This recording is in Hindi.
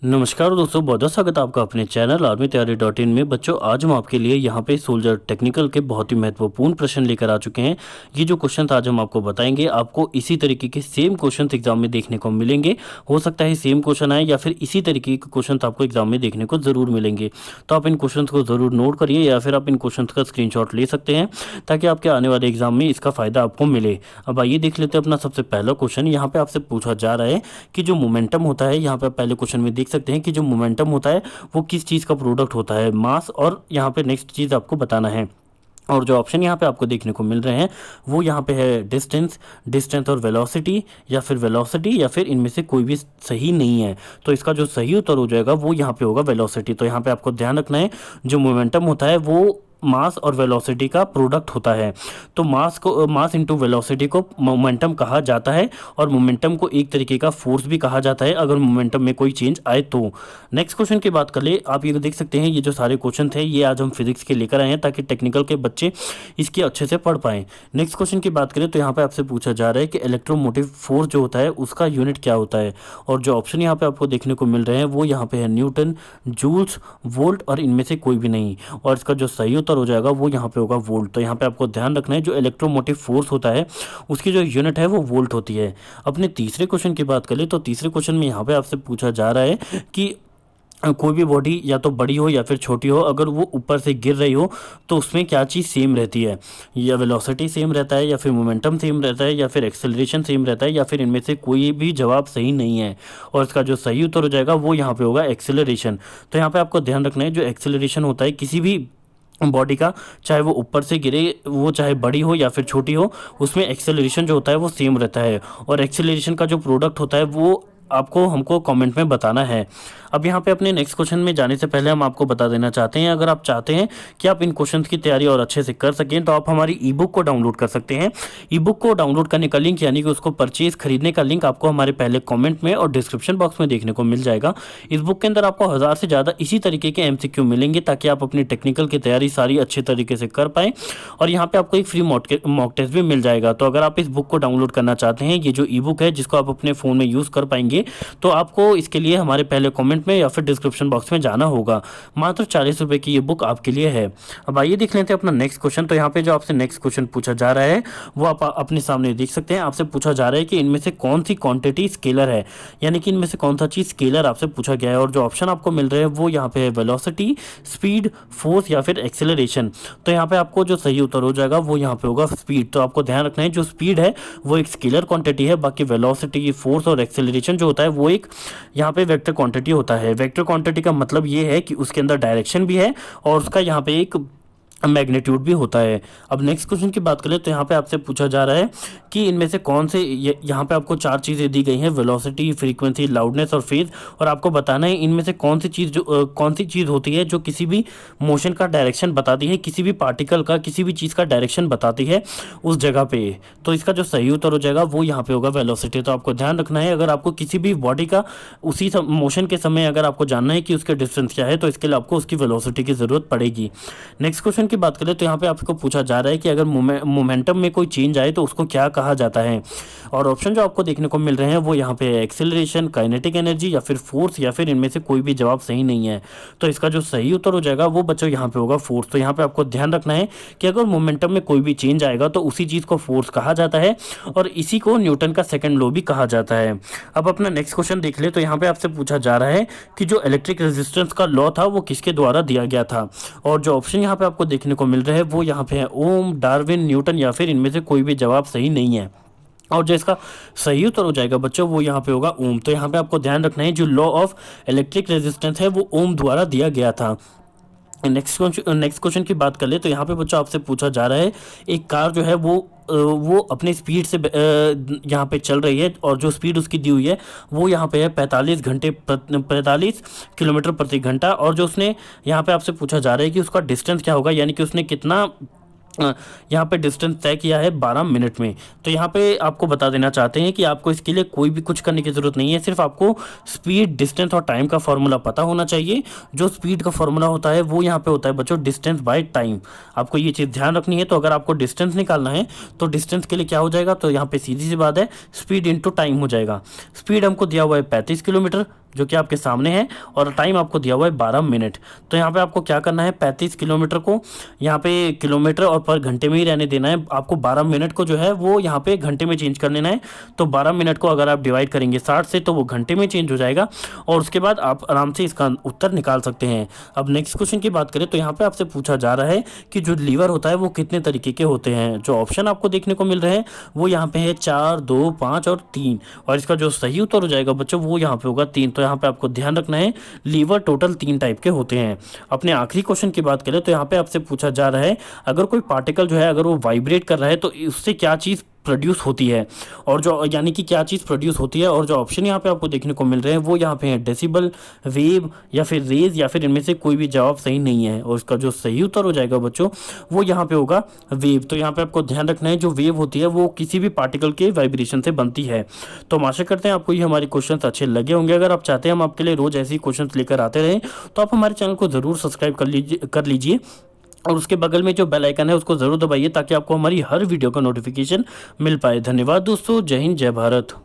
नमस्कार दोस्तों, बहुत स्वागत है आपका अपने चैनल आर्मी तैयारी .in में। बच्चों, आज हम आपके लिए यहाँ पे सोल्जर टेक्निकल के बहुत ही महत्वपूर्ण प्रश्न लेकर आ चुके हैं। ये जो क्वेश्चन आज हम आपको बताएंगे, आपको इसी तरीके के सेम क्वेश्चन एग्जाम में देखने को मिलेंगे। हो सकता है सेम क्वेश्चन आए या फिर इसी तरीके के क्वेश्चन आपको एग्जाम में देखने को ज़रूर मिलेंगे। तो आप इन क्वेश्चन को ज़रूर नोट करिए या फिर आप इन क्वेश्चन का स्क्रीनशॉट ले सकते हैं ताकि आपके आने वाले एग्जाम में इसका फ़ायदा आपको मिले। अब आइए देख लेते हैं अपना सबसे पहला क्वेश्चन। यहाँ पे आपसे पूछा जा रहा है कि जो मोमेंटम होता है, यहाँ पे पहले क्वेश्चन में देख सकते हैं कि जो मोमेंटम होता है वो किस चीज़ का प्रोडक्ट होता है, मास। और यहाँ पे नेक्स्ट चीज़ आपको बताना है। और जो ऑप्शन यहाँ पे आपको देखने को मिल रहे हैं वो यहाँ पे है डिस्टेंस और वेलोसिटी, या फिर वेलोसिटी, या फिर इनमें से कोई भी सही नहीं है। तो इसका जो सही उत्तर हो जाएगा वो यहाँ पे होगा वेलोसिटी। तो यहाँ पे आपको ध्यान रखना है, जो मोमेंटम होता है वो मास और वेलोसिटी का प्रोडक्ट होता है। तो मास इंटू वेलोसिटी को मोमेंटम कहा जाता है, और मोमेंटम को एक तरीके का फोर्स भी कहा जाता है अगर मोमेंटम में कोई चेंज आए तो। नेक्स्ट क्वेश्चन की बात कर ले, आप ये देख सकते हैं ये जो सारे क्वेश्चन थे ये आज हम फिजिक्स के लेकर आए हैं ताकि टेक्निकल के बच्चे इसके अच्छे से पढ़ पाएँ। नेक्स्ट क्वेश्चन की बात करें तो यहाँ पर आपसे पूछा जा रहा है कि इलेक्ट्रोमोटिव फोर्स जो होता है उसका यूनिट क्या होता है। और जो ऑप्शन यहाँ पे आपको देखने को मिल रहे हैं वो यहाँ पे है न्यूटन, जूल्स, वोल्ट, और इनमें से कोई भी नहीं। और इसका जो सही उत्तर हो जाएगा वो यहाँ पे होगा वोल्ट। तो यहाँ पे आपको ध्यान रखना है, जो इलेक्ट्रोमोटिव फोर्स होता है उसकी जो यूनिट है वो वोल्ट होती है। अपने तीसरे क्वेश्चन की बात करें तो तीसरे क्वेश्चन में यहाँ पे आपसे पूछा जा रहा है कि कोई भी बॉडी या तो बड़ी हो या फिर छोटी हो, अगर वो ऊपर से गिर रही हो तो उसमें क्या चीज़ सेम रहती है, या वेलोसिटी सेम रहता है, या फिर मोमेंटम सेम रहता है, या फिर एक्सेलरेशन सेम रहता है, या फिर इनमें से कोई भी जवाब सही नहीं है। और इसका जो सही उत्तर हो जाएगा वो यहाँ पे होगा एक्सेलरेशन। तो यहाँ पे आपको ध्यान रखना है, जो एक्सेलरेशन होता है किसी भी बॉडी का, चाहे वो ऊपर से गिरे, वो चाहे बड़ी हो या फिर छोटी हो, उसमें एक्सेलरेशन जो होता है वो सेम रहता है। और एक्सेलरेशन का जो प्रोडक्ट होता है वो आपको हमको कमेंट में बताना है। अब यहाँ पे अपने नेक्स्ट क्वेश्चन में जाने से पहले हम आपको बता देना चाहते हैं, अगर आप चाहते हैं कि आप इन क्वेश्चंस की तैयारी और अच्छे से कर सकें तो आप हमारी ई बुक को डाउनलोड कर सकते हैं। ई बुक को डाउनलोड करने का लिंक, यानी कि उसको परचेज खरीदने का लिंक, आपको हमारे पहले कॉमेंट में और डिस्क्रिप्शन बॉक्स में देखने को मिल जाएगा। इस बुक के अंदर आपको 1000 से ज़्यादा इसी तरीके के MCQ मिलेंगे ताकि आप अपनी टेक्निकल की तैयारी सारी अच्छे तरीके से कर पाएँ। और यहाँ पे आपको एक फ्री मॉक टेस्ट भी मिल जाएगा। तो अगर आप इस बुक को डाउनलोड करना चाहते हैं, ये जो ई बुक है जिसको आप अपने फ़ोन में यूज़ कर पाएंगे, तो आपको इसके लिए हमारे पहले कमेंट में या फिर डिस्क्रिप्शन बॉक्स में जाना होगा। मात्र 40 रुपये की ये बुक आपके लिए है। अब आइए देख लेते हैं अपना नेक्स्ट क्वेश्चन। तो यहाँ पे जो आपसे नेक्स्ट क्वेश्चन पूछा जा रहा है वो आप अपने सामने देख सकते हैं। आपसे पूछा जा रहा है कि इनमें से कौन सी क्वांटिटी स्केलर है, यानी कि इनमें से कौन सा चीज़ स्केलर आपसे पूछा गया है। और जो ऑप्शन आपको मिल रहे हैं वो यहाँ पे है वेलोसिटी, स्पीड, फोर्स, या फिर एक्सेलरेशन। तो यहाँ पे आपको जो सही उत्तर हो जाएगा वो यहाँ पे होगा स्पीड। तो आपको ध्यान रखना है, जो स्पीड है वो एक स्केलर क्वांटिटी है, बाकी वेलोसिटी, फोर्स और एक्सेलरेशन जो होता है वो एक यहाँ पे वेक्टर क्वांटिटी होता है। वेक्टर क्वांटिटी का मतलब ये है कि उसके अंदर डायरेक्शन भी है और उसका यहाँ पे एक मैग्नीट्यूड भी होता है। अब नेक्स्ट क्वेश्चन की बात करें तो यहाँ पे आपसे पूछा जा रहा है कि इनमें से कौन से, यहाँ पे आपको 4 चीज़ें दी गई हैं, वेलोसिटी, फ्रीक्वेंसी, लाउडनेस और फेज। और आपको बताना है इनमें से कौन सी चीज़ होती है जो किसी भी मोशन का डायरेक्शन बताती है, किसी भी पार्टिकल का, किसी भी चीज़ का डायरेक्शन बताती है उस जगह पे। तो इसका जो सही उत्तर हो जाएगा वो यहाँ पे होगा वेलोसिटी। तो आपको ध्यान रखना है, अगर आपको किसी भी बॉडी का उसी मोशन के समय अगर आपको जानना है कि उसके डिस्टेंस क्या है तो इसके लिए आपको उसकी वेलोसिटी की ज़रूरत पड़ेगी। नेक्स्ट क्वेश्चन की बात करें तो यहाँ पे आपको पूछा जा रहा है कि अगर मोमेंटम में कोई चेंज आए तो उसको क्या कहा जाता है। और ऑप्शन जो आपको देखने को मिल रहे हैं वो यहाँ पे एक्सेलरेशन, काइनेटिक एनर्जी, या फिर फोर्स, या फिर इनमें से कोई भी जवाब सही नहीं है। तो इसका जो सही उत्तर हो जाएगा वो बच्चों यहाँ पे होगा फोर्स। तो यहाँ पे आपको ध्यान रखना है कि अगर मोमेंटम में कोई भी चेंज आएगा तो उसी चीज़ को फोर्स कहा जाता है, और इसी को न्यूटन का सेकेंड लॉ भी कहा जाता है। अब अपना नेक्स्ट क्वेश्चन देख ले, तो यहाँ पे आपसे पूछा जा रहा है कि जो इलेक्ट्रिक रेजिस्टेंस का लॉ था वो किसके द्वारा दिया गया था। और जो ऑप्शन यहाँ पे आपको देखने को मिल रहे हैं वो यहाँ पे है ओम, डार्विन, न्यूटन, या फिर इनमें से कोई भी जवाब सही नहीं है। और जो इसका सही उत्तर हो जाएगा बच्चों वो यहाँ पे होगा ओम। तो यहाँ पे आपको ध्यान रखना है, जो लॉ ऑफ इलेक्ट्रिक रेजिस्टेंस है वो ओम द्वारा दिया गया था। नेक्स्ट क्वेश्चन की बात कर ले तो यहाँ पे बच्चों आपसे पूछा जा रहा है, एक कार जो है वो अपनी स्पीड से यहाँ पे चल रही है, और जो स्पीड उसकी दी हुई है वो यहाँ पे है 45 किलोमीटर प्रति घंटा। और जो उसने यहाँ पे आपसे पूछा जा रहा है कि उसका डिस्टेंस क्या होगा, यानी कि उसने कितना यहाँ पे डिस्टेंस तय किया है 12 मिनट में। तो यहाँ पे आपको बता देना चाहते हैं कि आपको इसके लिए कोई भी कुछ करने की ज़रूरत नहीं है, सिर्फ आपको स्पीड, डिस्टेंस और टाइम का फॉर्मूला पता होना चाहिए। जो स्पीड का फॉर्मूला होता है वो यहाँ पे होता है बच्चों डिस्टेंस बाय टाइम। आपको ये चीज़ ध्यान रखनी है। तो अगर आपको डिस्टेंस निकालना है तो डिस्टेंस के लिए क्या हो जाएगा, तो यहाँ पे सीधी सी बात है, स्पीड इंटू टाइम हो जाएगा। स्पीड हमको दिया हुआ है 35 किलोमीटर, जो कि आपके सामने है, और टाइम आपको दिया हुआ है 12 मिनट। तो यहाँ पे आपको क्या करना है, 35 किलोमीटर को यहाँ पे किलोमीटर और पर घंटे में ही रहने देना है। आपको 12 मिनट को जो है वो यहाँ पे घंटे में चेंज कर लेना है। तो 12 मिनट को अगर आप डिवाइड करेंगे 60 से तो वो घंटे में चेंज हो जाएगा, और उसके बाद आप आराम से इसका उत्तर निकाल सकते हैं। अब नेक्स्ट क्वेश्चन की बात करें तो यहाँ पे आपसे पूछा जा रहा है कि जो लीवर होता है वो कितने तरीके के होते हैं। जो ऑप्शन आपको देखने को मिल रहे हैं वो यहाँ पे है 4, 2, 5 और 3, और इसका जो सही उत्तर हो जाएगा बच्चों वो यहाँ पे होगा 3। तो यहाँ पे आपको ध्यान रखना है, लीवर टोटल 3 टाइप के होते हैं। अपने आखिरी क्वेश्चन की बात करें तो यहाँ पे आपसे पूछा जा रहा है, अगर कोई पार्टिकल जो है अगर वो वाइब्रेट कर रहा है तो उससे क्या चीज़ प्रोड्यूस होती है, और जो यानी कि क्या चीज़ प्रोड्यूस होती है। और जो ऑप्शन यहाँ पे आपको देखने को मिल रहे हैं वो यहाँ पे है डेसिबल, वेव या फिर रेज, या फिर इनमें से कोई भी जवाब सही नहीं है, और इसका जो सही उत्तर हो जाएगा बच्चों वो यहाँ पे होगा वेव। तो यहाँ पे आपको ध्यान रखना है, जो वेव होती है वो किसी भी पार्टिकल के वाइब्रेशन से बनती है। तो हम आशा करते हैं आपको ये हमारे क्वेश्चन अच्छे लगे होंगे। अगर आप चाहते हैं हम आपके लिए रोज ऐसे ही क्वेश्चन लेकर आते रहें तो आप हमारे चैनल को ज़रूर सब्सक्राइब कर लीजिए, और उसके बगल में जो बेल आइकन है उसको ज़रूर दबाइए ताकि आपको हमारी हर वीडियो का नोटिफिकेशन मिल पाए। धन्यवाद दोस्तों, जय हिंद, जय भारत।